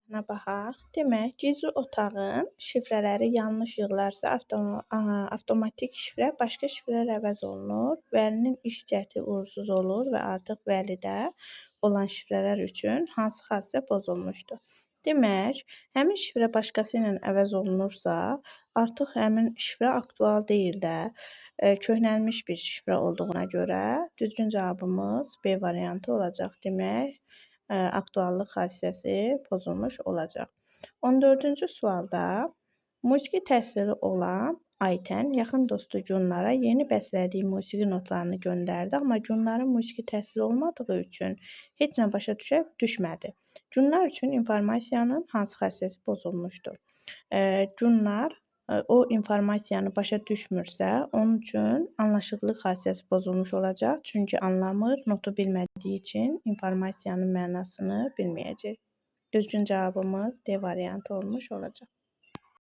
Buna baxaq. Demək, gizli otağın şifrələri yanlış yığılarsa, avtomatik şifrə başqa şifrələr əvəz olunur. Vəlinin iş cəhdi uğursuz olur və artıq vəlidə olan şifrələr üçün hansı xassiyyət pozulmuşdur? Demək, həmin şifrə başqası ilə əvəz olunursa, artıq həmin şifrə aktual deyil də, köhnəlmiş bir şifrə olduğuna görə düzgün cavabımız B variantı olacaq. Demək, aktuallıq xassiyəsi pozulmuş olacaq. 14-cü sualda musiqi təhsili olan Aytən yaxın dostu Günlara yeni bəstələdiyi musiqi notlarını göndərdi, amma Günların musiqi təhsili olmadığı üçün heç nə başa düşmədi. Günlar üçün informasiyanın hansı xassiyəsi pozulmuşdur? Günlar o informasiyanı başa düşmürsə, onun üçün anlaşıqlıq xassiyəsi pozulmuş olacaq. Çünki anlamır, notu bilmədiyi üçün informasiyanın mənasını bilməyəcək. Düzgün cavabımız D variantı olmuş olacaq.